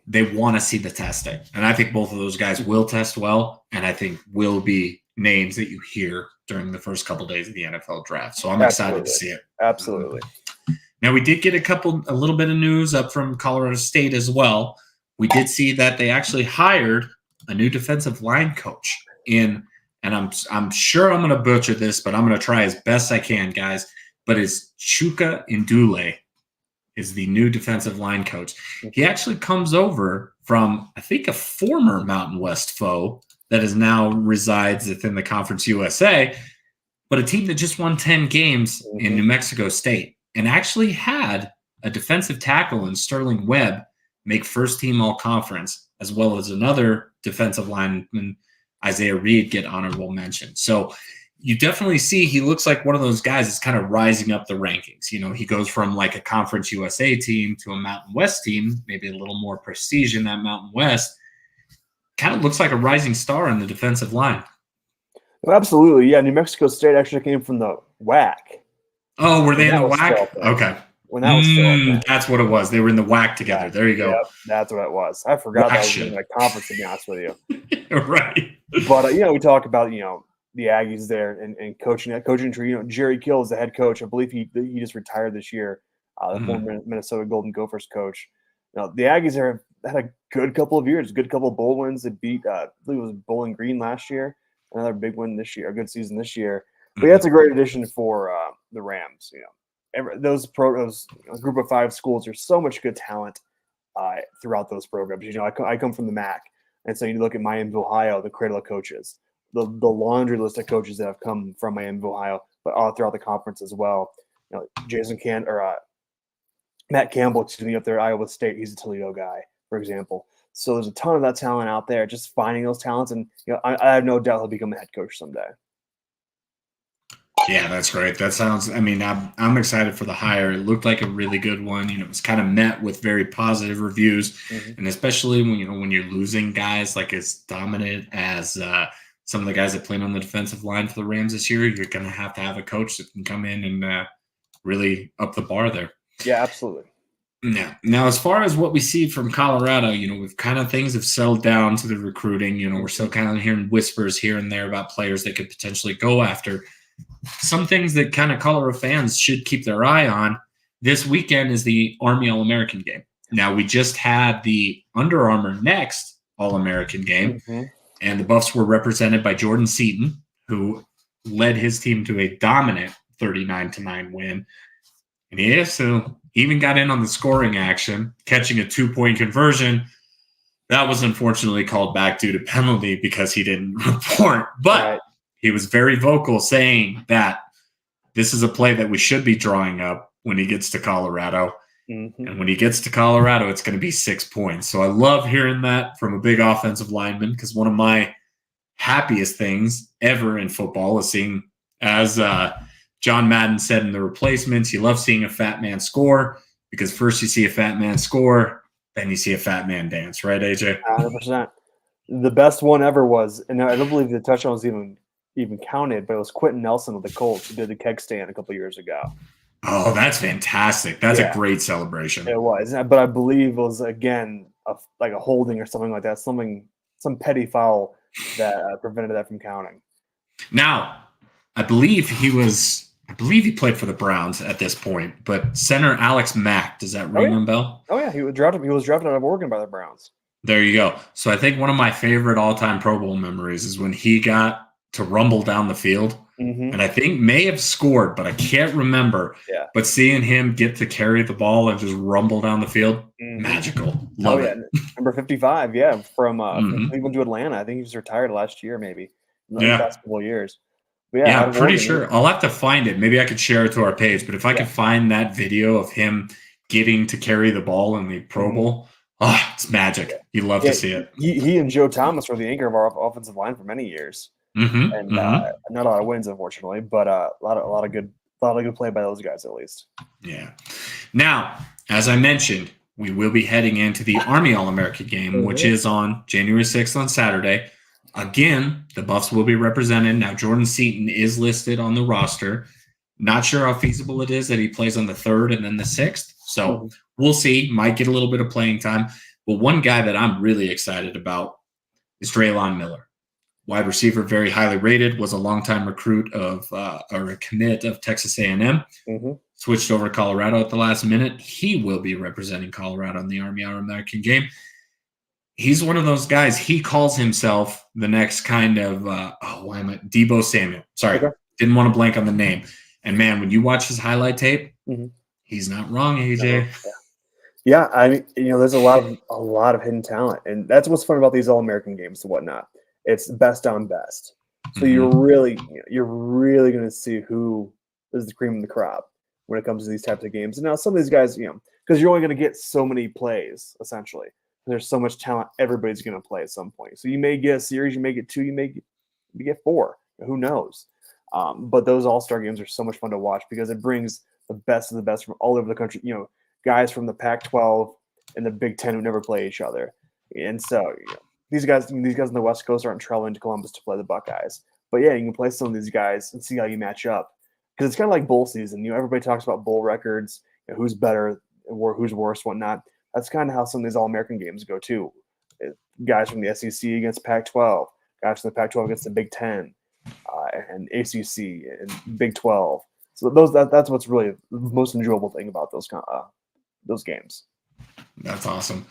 they want to see the testing. And I think both of those guys will test well, and I think will be names that you hear during the first couple of days of the NFL draft. So I'm excited to see it. Absolutely. Now, we did get a little bit of news up from Colorado State as well. We did see that they actually hired a new defensive line coach and I'm sure I'm going to butcher this, but I'm going to try as best I can, guys. But it's Chuka Ndule is the new defensive line coach. He actually comes over from, I think, a former Mountain West foe that is now resides within the Conference USA, but a team that just won 10 games in New Mexico State and actually had a defensive tackle in Sterling Webb make first-team all-conference, as well as another defensive lineman, Isaiah Reed, get honorable mention. So you definitely see he looks like one of those guys that's kind of rising up the rankings. He goes from like a Conference USA team to a Mountain West team, maybe a little more prestige in that Mountain West. Kind of looks like a rising star in the defensive line. Well, absolutely. Yeah, New Mexico State actually came from the WAC. Oh, were they in the WAC? Okay. When that was still that's what it was. They were in the WAC together. There you go. Yep, that's what it was. I forgot that was in a conference, to be honest with you. Right. But, we talk about, the Aggies there and coaching tree. Jerry Kill is the head coach. I believe he just retired this year, the former Minnesota Golden Gophers coach. The Aggies had a good couple of years, good couple of bowl wins. They beat, I believe it was Bowling Green last year, another big win this year, a good season this year. But yeah, it's a great addition for the Rams. Those group of 5 schools, there's so much good talent throughout those programs. I come from the MAC, and so you look at Miami, Ohio, the cradle of coaches, the laundry list of coaches that have come from Miami, Ohio, but all throughout the conference as well. Matt Campbell, up there at Iowa State, he's a Toledo guy, for example. So there's a ton of that talent out there. Just finding those talents, and I have no doubt he'll become a head coach someday. Yeah, that's great. That sounds. I mean, I'm excited for the hire. It looked like a really good one. It was kind of met with very positive reviews, and especially when you're losing guys like as dominant as some of the guys that played on the defensive line for the Rams this year, you're going to have a coach that can come in and really up the bar there. Yeah, absolutely. Now, as far as what we see from Colorado, we've kind of things have settled down to the recruiting. We're still kind of hearing whispers here and there about players they could potentially go after. Some things that kind of Colorado fans should keep their eye on this weekend is the Army All-American game. Now, we just had the Under Armour Next All-American game, and the Buffs were represented by Jordan Seaton, who led his team to a dominant 39-9 win. And he also even got in on the scoring action, catching a 2-point conversion. That was unfortunately called back due to penalty because he didn't report. But he was very vocal saying that this is a play that we should be drawing up when he gets to Colorado. And when he gets to Colorado, it's going to be 6 points. So I love hearing that from a big offensive lineman, because one of my happiest things ever in football is seeing, as John Madden said in The Replacements, you love seeing a fat man score, because first you see a fat man score, then you see a fat man dance. Right, AJ? 100%. The best one ever was, and I don't believe the touchdown was even counted, but it was Quentin Nelson with the Colts who did the keg stand a couple years ago. Oh, that's fantastic. That's a great celebration. It was, but I believe it was, again, like a holding or something like that, some petty foul that prevented that from counting. Now, I believe he played for the Browns at this point, but center Alex Mack, does that ring a bell? Oh, yeah, he was drafted out of Oregon by the Browns. There you go. So I think one of my favorite all-time Pro Bowl memories is when he got to rumble down the field, and I think may have scored, but I can't remember. Yeah. But seeing him get to carry the ball and just rumble down the field, magical. Love it. Number 55, from Cleveland to Atlanta. I think he was retired last year, maybe. In the past couple of years. But I'm pretty sure. I'll have to find it. Maybe I could share it to our page. But if I could find that video of him getting to carry the ball in the Pro Bowl, it's magic. You love to see it. He and Joe Thomas were the anchor of our offensive line for many years. And not a lot of wins, unfortunately, but a lot of good play by those guys, at least. Yeah. Now, as I mentioned, we will be heading into the Army All-American game, which is on January 6th on Saturday. Again, the Buffs will be represented. Now, Jordan Seaton is listed on the roster. Not sure how feasible it is that he plays on the 3rd and then the 6th. So we'll see. Might get a little bit of playing time. But one guy that I'm really excited about is Draylon Miller. Wide receiver, very highly rated, was a longtime recruit or a commit of Texas A&M. Switched over to Colorado at the last minute. He will be representing Colorado in the Army All-American game. He's one of those guys. He calls himself the next kind of Deebo Samuel. Sorry, didn't want to blank on the name. And man, when you watch his highlight tape, he's not wrong, AJ. Yeah, I mean, there's a lot of hidden talent, and that's what's fun about these All-American games and whatnot. It's best on best. So you're really going to see who is the cream of the crop when it comes to these types of games. And now some of these guys, because you're only going to get so many plays, essentially. There's so much talent, everybody's going to play at some point. So you may get a series, you may get 2, you may get 4. Who knows? But those all-star games are so much fun to watch because it brings the best of the best from all over the country. Guys from the Pac-12 and the Big Ten who never play each other. And so, these guys on the West Coast aren't traveling to Columbus to play the Buckeyes. But yeah, you can play some of these guys and see how you match up. Because it's kind of like bowl season. Everybody talks about bowl records, who's better, who's worse, whatnot. That's kind of how some of these All-American games go too. Guys from the SEC against Pac-12, guys from the Pac-12 against the Big Ten, and ACC and Big 12. So that's what's really the most enjoyable thing about those games. That's awesome.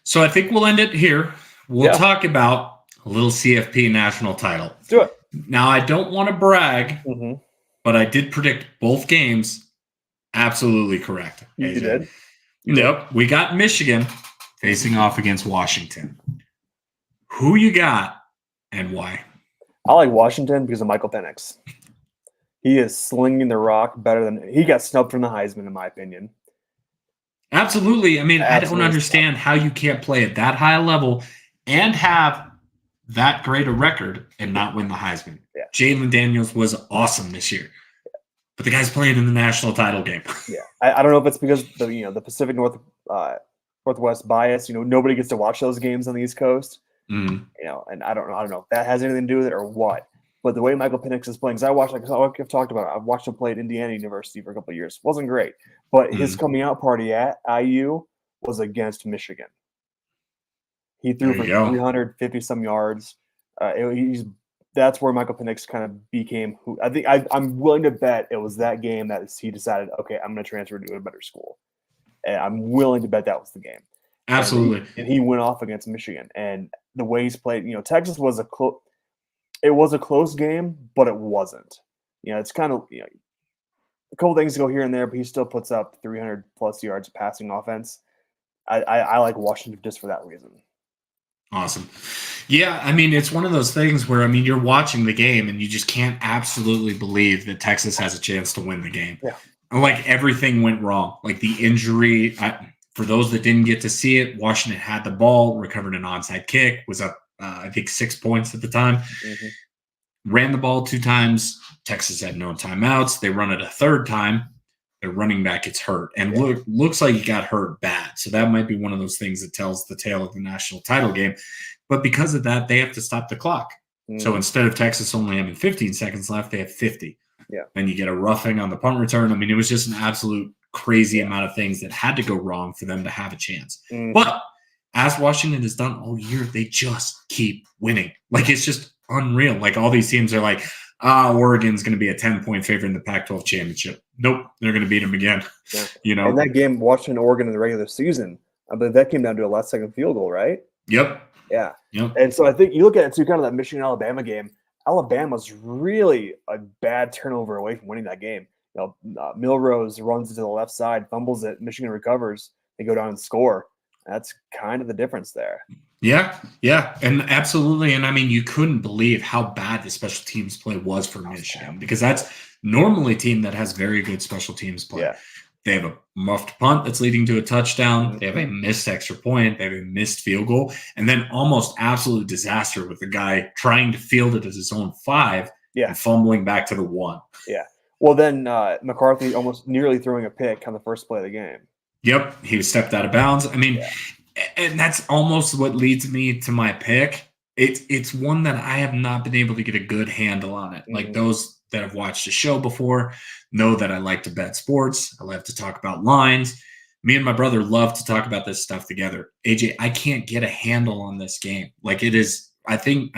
So I think we'll end it here. We'll talk about a little CFP national title. Do it. Now, I don't want to brag, Mm-hmm. but I did predict both games absolutely correct. You AJ. did? Yep. We got Michigan facing off against Washington. Who you got and why? I like Washington because of Michael Penix. He is slinging the rock better than he got snubbed from the Heisman, in my opinion. Absolutely. I mean, Absolutely. I don't understand how you can't play at that high a level and have that great a record and not win the Heisman. Yeah. Jalen Daniels was awesome this year, but the guy's playing in the national title game. Yeah, I don't know if it's because the Pacific Northwest bias. Nobody gets to watch those games on the East Coast. Mm. And I don't know if that has anything to do with it or what. But the way Michael Penix is playing, because I've talked about it. I've watched him play at Indiana University for a couple of years. Wasn't great, but his coming out party at IU was against Michigan. He threw for 350 some yards. That's where Michael Penix kind of became who I think. I'm willing to bet it was that game that he decided, okay, I'm going to transfer to a better school, and I'm willing to bet that was the game. Absolutely. And he went off against Michigan, and the way he's played, Texas was it was a close game, but it wasn't. It's kind of a couple things go here and there, but he still puts up 300 plus yards of passing offense. I like Washington just for that reason. Awesome. Yeah, I mean, it's one of those things where, you're watching the game and you just can't absolutely believe that Texas has a chance to win the game. Yeah. Like, everything went wrong. Like, the injury, for those that didn't get to see it, Washington had the ball, recovered an onside kick, was up, I think, 6 points at the time. Mm-hmm. Ran the ball 2 times. Texas had no timeouts. They run it a third time. Their running back gets hurt and looks like he got hurt bad. So that might be one of those things that tells the tale of the national title game. But because of that, they have to stop the clock. So instead of Texas only having 15 seconds left, they have 50. Yeah. And you get a roughing on the punt return. It was just an absolute crazy amount of things that had to go wrong for them to have a chance. But as Washington has done all year, they just keep winning. Like, it's just unreal. Like, all these teams are like, Oregon's going to be a 10-point favorite in the Pac-12 championship. Nope, they're going to beat them again. Yeah. And that game, Washington, Oregon in the regular season, I believe that came down to a last-second field goal, right? Yep. Yeah. Yep. And so I think you look at it too, kind of that Michigan-Alabama game. Alabama's really a bad turnover away from winning that game. Milrose runs to the left side, fumbles it, Michigan recovers, they go down and score. That's kind of the difference there. Yeah, and absolutely. And you couldn't believe how bad the special teams play was for Michigan, because that's normally a team that has very good special teams play. Yeah. They have a muffed punt that's leading to a touchdown. They have a missed extra point. They have a missed field goal. And then almost absolute disaster with the guy trying to field it at his own 5 and fumbling back to the 1. Yeah. Well, then McCarthy almost nearly throwing a pick on the first play of the game. Yep. He was stepped out of bounds. And that's almost what leads me to my pick. It's one that I have not been able to get a good handle on it. Like, those that have watched the show before know that I like to bet sports. I love to talk about lines. Me and my brother love to talk about this stuff together. AJ, I can't get a handle on this game. Like, it is, I think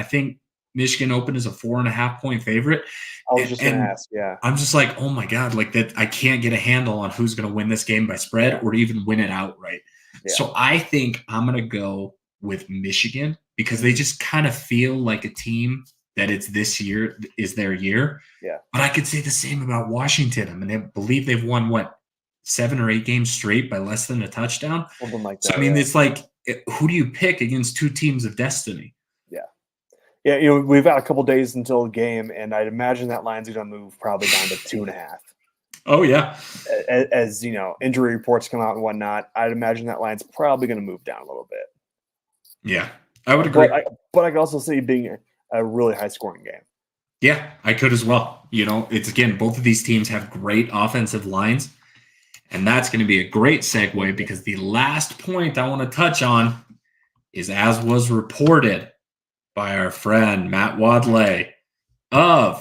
Michigan opened as a 4.5-point favorite. I was just going to ask, yeah. I'm just like, oh my God, like that. I can't get a handle on who's going to win this game by spread or even win it outright. Yeah. So I think I'm going to go with Michigan because they just kind of feel like a team that it's this year is their year. Yeah. But I could say the same about Washington. I believe they've won, 7 or 8 games straight by less than a touchdown. Something like that. So, it's like, who do you pick against 2 teams of destiny? Yeah. Yeah, we've got a couple days until the game, and I'd imagine that line's going to move probably down to 2.5. Oh, yeah. As injury reports come out and whatnot, I'd imagine that line's probably going to move down a little bit. Yeah, I would agree. But I could also see it being a really high-scoring game. Yeah, I could as well. It's, again, both of these teams have great offensive lines, and that's going to be a great segue because the last point I want to touch on is, as was reported by our friend Matt Wadley I'm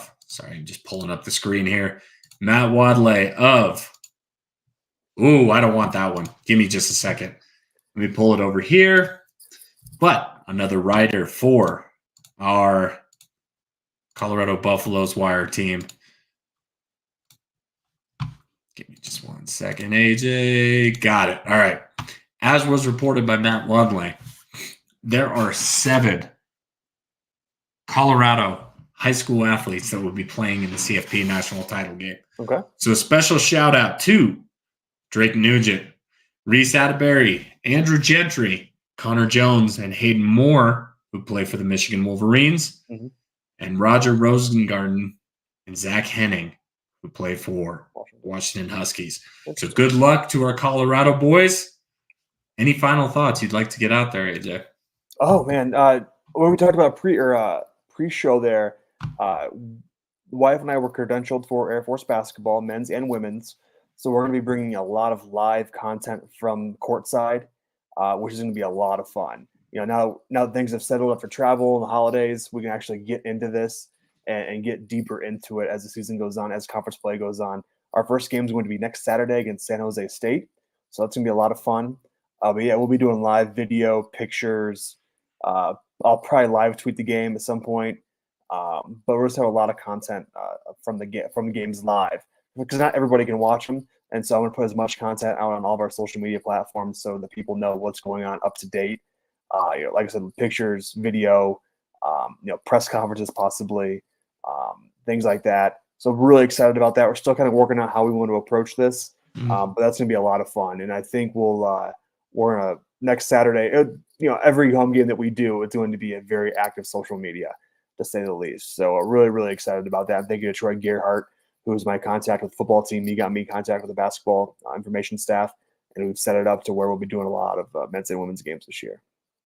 just pulling up the screen here. Matt Wadley of, I don't want that one. Give me just a second. Let me pull it over here. But another writer for our Colorado Buffaloes Wire team. Give me just one second, AJ. Got it. All right. As was reported by Matt Wadley, there are 7 Colorado high school athletes that will be playing in the CFP national title game. Okay. So a special shout out to Drake Nugent, Reese Atterbury, Andrew Gentry, Connor Jones, and Hayden Moore, who play for the Michigan Wolverines, and Roger Rosengarten and Zach Henning, who play for Washington Huskies. So good luck to our Colorado boys. Any final thoughts you'd like to get out there, AJ? Oh man, when we talked about pre-show there, wife and I were credentialed for Air Force basketball, men's and women's. So we're going to be bringing a lot of live content from courtside, which is going to be a lot of fun. You know, now things have settled up for travel and the holidays, we can actually get into this and get deeper into it as the season goes on, as conference play goes on. Our first game is going to be next Saturday against San Jose State. So that's going to be a lot of fun. But yeah, we'll be doing live video, pictures. I'll probably live tweet the game at some point. But we're just have a lot of content from the games live, because not everybody can watch them. And so I'm going to put as much content out on all of our social media platforms so that people know what's going on up to date. You know, like I said, pictures, video, you know, press conferences possibly, things like that. So really excited about that. We're still kind of working out how we want to approach this, but that's going to be a lot of fun. And I think we're going to next Saturday, you know, every home game that we do, it's going to be a very active social media, to say the least. So really, really excited about that. Thank you to Troy Gerhardt, who was my contact with the football team. He got me in contact with the basketball information staff, and we've set it up to where we'll be doing a lot of men's and women's games this year.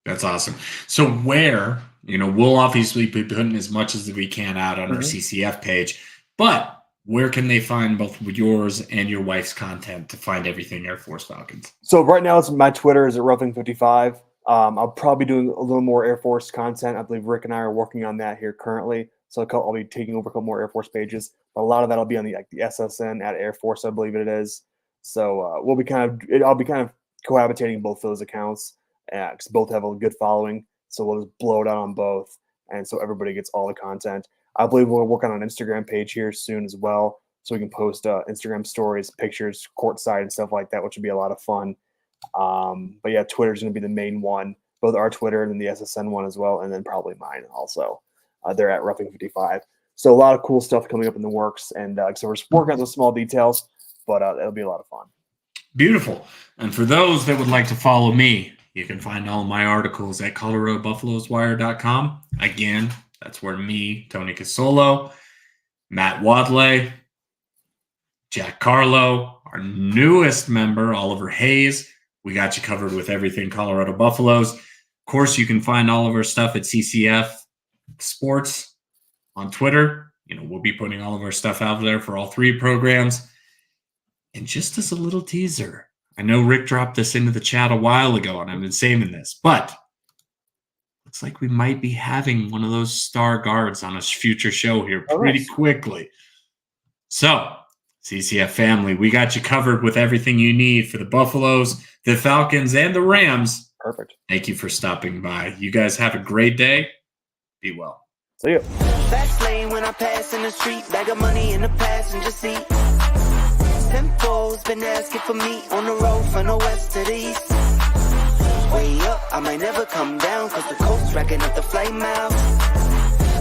That's awesome. So where, you know, we'll obviously be putting as much as we can out on our CCF page, but where can they find both yours and your wife's content to find everything Air Force Falcons? So right now, it's my Twitter is at Roughing55. I'll probably be doing a little more Air Force content. I believe Rick and I are working on that here currently. So I'll be taking over a couple more Air Force pages. But a lot of that will be on the SSN at Air Force, I believe it is. So I'll be kind of cohabitating both those accounts, because both have a good following. So we'll just blow it out on both, and so everybody gets all the content. I believe we'll work on an Instagram page here soon as well, so we can post Instagram stories, pictures, courtside, and stuff like that, which would be a lot of fun. But yeah, Twitter's going to be the main one, both our Twitter and then the SSN one as well, and then probably mine also. They're at Roughing55. So a lot of cool stuff coming up in the works, and so we're just working on those small details, but it'll be a lot of fun. Beautiful. And for those that would like to follow me, you can find all my articles at ColoradoBuffalosWire.com. Again, that's where me, Tony Casolo, Matt Wadley, Jack Carlo, our newest member, Oliver Hayes. We got you covered with everything Colorado Buffaloes. Of course, you can find all of our stuff at CCF Sports on Twitter. You know, we'll be putting all of our stuff out there for all three programs. And just as a little teaser, I know Rick dropped this into the chat a while ago, and I've been saving this, but looks like we might be having one of those star guards on a future show here pretty quickly. So, CCF family, we got you covered with everything you need for the Buffaloes, the Falcons, and the Rams. Perfect. Thank you for stopping by. You guys have a great day. Be well. See you. Fast lane when I pass in the street, bag of money in the passenger seat. Simcoe's been asking for me on the road from the west to the east. Way up, I might never come down, cause the coast's racking up the flame out.